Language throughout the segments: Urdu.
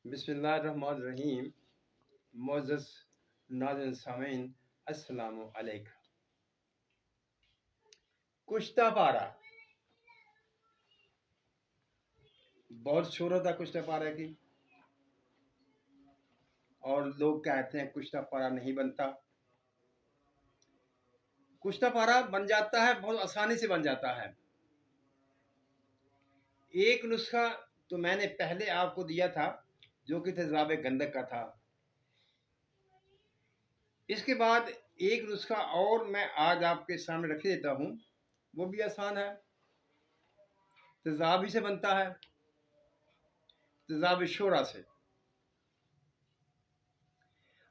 بسم اللہ الرحمن الرحیم۔ معزز ناظرین سامعین، السلام علیکم۔ کشتہ پارہ بہت شہرت ہے کشتہ پارہ کی، اور لوگ کہتے ہیں کشتہ پارہ نہیں بنتا۔ کشتہ پارہ بن جاتا ہے، بہت آسانی سے بن جاتا ہے۔ ایک نسخہ تو میں نے پہلے آپ کو دیا تھا جو کہ تیزاب گندک کا تھا۔ اس کے بعد ایک نسخہ اور میں آج آپ کے سامنے رکھ دیتا ہوں، وہ بھی آسان ہے، تیزاب ہی سے بنتا ہے، تیزاب شورا سے۔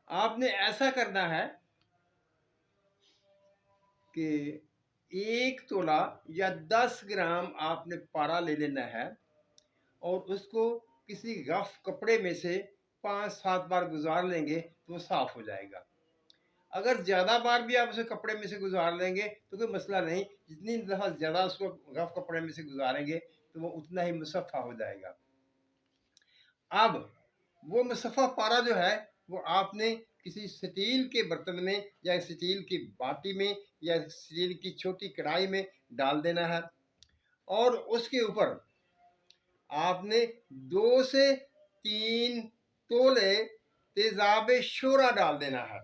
آپ نے ایسا کرنا ہے کہ 1 تولہ یا 10 گرام آپ نے پارا لے لینا ہے، اور اس کو کسی رف کپڑے میں سے 5-7 بار گزار لیں گے تو وہ صاف ہو جائے گا۔ اگر زیادہ بار بھی آپ اسے کپڑے میں سے گزار لیں گے تو کوئی مسئلہ نہیں، جتنی دفعہ زیادہ اس کو رف کپڑے میں سے گزاریں گے تو وہ اتنا ہی مصفہ ہو جائے گا۔ اب وہ مصفہ پارا جو ہے وہ آپ نے کسی سٹیل کے برتن میں یا سٹیل کی باٹی میں یا سٹیل کی چھوٹی کڑھائی میں ڈال دینا ہے، اور اس کے اوپر آپ نے 2 سے 3 تولے تیزاب شورا ڈال دینا ہے۔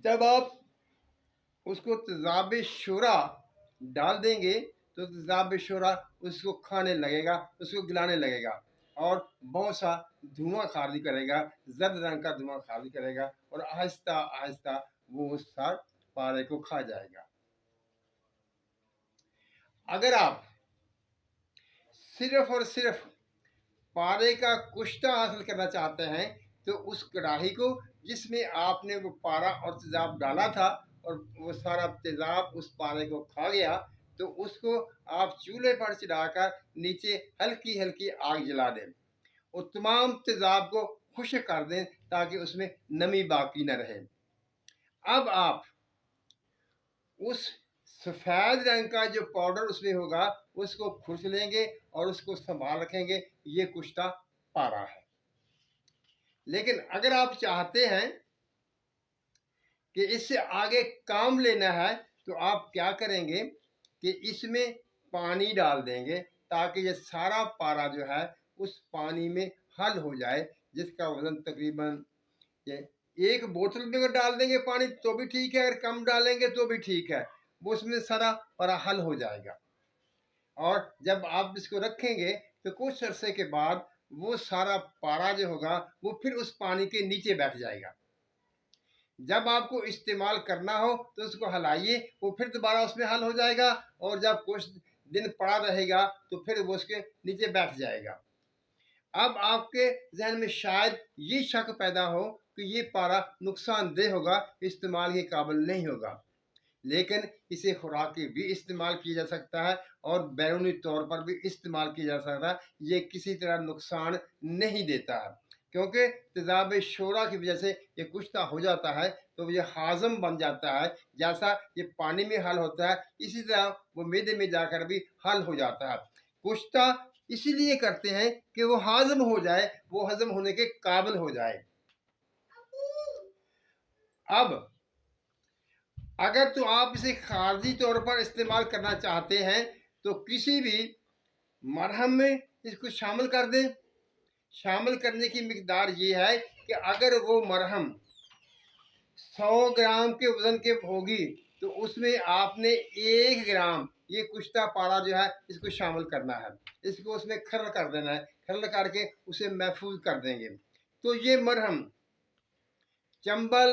جب آپ اس کو تیزاب شورا ڈال دیں گے تو تیزاب شورا اس کو کھانے لگے گا، اس کو گلانے لگے گا، اور بہت سا دھواں خارج کرے گا، زرد رنگ کا دھواں خارج کرے گا، اور آہستہ آہستہ وہ اس پارے کو کھا جائے گا۔ اگر آپ صرف اور صرف پارے کا کشتہ حاصل کرنا چاہتے ہیں تو اس کڑاہی کو جس میں آپ نے وہ پارا اور تیزاب ڈالا تھا اور وہ سارا تیزاب اس پارے کو کھا گیا، تو اس کو آپ چولہے پر چڑھا کر نیچے ہلکی ہلکی آگ جلا دیں اور تمام تیزاب کو خشک کر دیں تاکہ اس میں نمی باقی نہ رہے۔ اب آپ اس سفید رنگ کا جو پاؤڈر اس میں ہوگا اس کو کھرچ لیں گے اور اس کو سنبھال رکھیں گے، یہ کشتہ پارا ہے۔ لیکن اگر آپ چاہتے ہیں کہ اس سے آگے کام لینا ہے تو آپ کیا کریں گے کہ اس میں پانی ڈال دیں گے تاکہ یہ سارا پارا جو ہے اس پانی میں حل ہو جائے، جس کا وزن تقریباً 1 بوتل میں اگر ڈال دیں گے پانی تو بھی ٹھیک ہے، اگر کم ڈالیں گے تو بھی ٹھیک ہے، وہ اس میں سارا پارا حل ہو جائے گا۔ اور جب آپ اس کو رکھیں گے تو کچھ عرصے کے بعد وہ سارا پارا جو ہوگا وہ پھر اس پانی کے نیچے بیٹھ جائے گا۔ جب آپ کو استعمال کرنا ہو تو اس کو ہلائیے، وہ پھر دوبارہ اس میں حل ہو جائے گا، اور جب کچھ دن پڑا رہے گا تو پھر وہ اس کے نیچے بیٹھ جائے گا۔ اب آپ کے ذہن میں شاید یہ شک پیدا ہو کہ یہ پارا نقصان دہ ہوگا، استعمال کے قابل نہیں ہوگا، لیکن اسے خوراکی بھی استعمال کیا جا سکتا ہے اور بیرونی طور پر بھی استعمال کیا جا سکتا ہے۔ یہ کسی طرح نقصان نہیں دیتا ہے، کیونکہ تیزاب شورا کی وجہ سے یہ کشتہ ہو جاتا ہے تو یہ ہاضم بن جاتا ہے، جیسا یہ پانی میں حل ہوتا ہے اسی طرح وہ معدے میں جا کر بھی حل ہو جاتا ہے۔ کشتہ اسی لیے کرتے ہیں کہ وہ ہاضم ہو جائے، وہ ہضم ہونے کے قابل ہو جائے۔ اب اگر تو آپ اسے خارجی طور پر استعمال کرنا چاہتے ہیں تو کسی بھی مرہم میں اس کو شامل کر دیں۔ شامل کرنے کی مقدار یہ ہے کہ اگر وہ مرہم 100 گرام کے وزن کے ہوگی تو اس میں آپ نے 1 گرام یہ کشتہ پارا جو ہے اس کو شامل کرنا ہے، اس کو اس میں کھرل کر دینا ہے، کھرل کر کے اسے محفوظ کر دیں گے۔ تو یہ مرہم چمبل،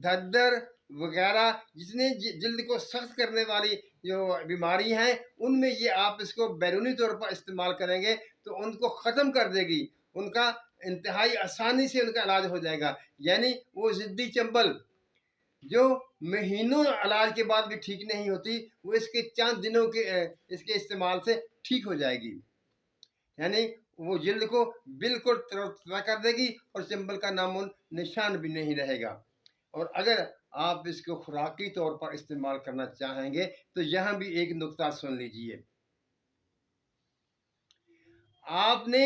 دھدر وغیرہ جتنے جلد کو سخت کرنے والی جو بیماری ہیں ان میں یہ آپ اس کو بیرونی طور پر استعمال کریں گے تو ان کو ختم کر دے گی، ان کا انتہائی آسانی سے ان کا علاج ہو جائے گا۔ یعنی وہ ضدی چمبل جو مہینوں علاج کے بعد بھی ٹھیک نہیں ہوتی، وہ اس کے چند دنوں کے اس کے استعمال سے ٹھیک ہو جائے گی، یعنی وہ جلد کو بالکل تروتازہ کر دے گی اور چمبل کا نام و نشان بھی نہیں رہے گا۔ اور اگر آپ اس کو خوراکی طور پر استعمال کرنا چاہیں گے تو یہاں بھی ایک نقطہ سن لیجئے۔ آپ نے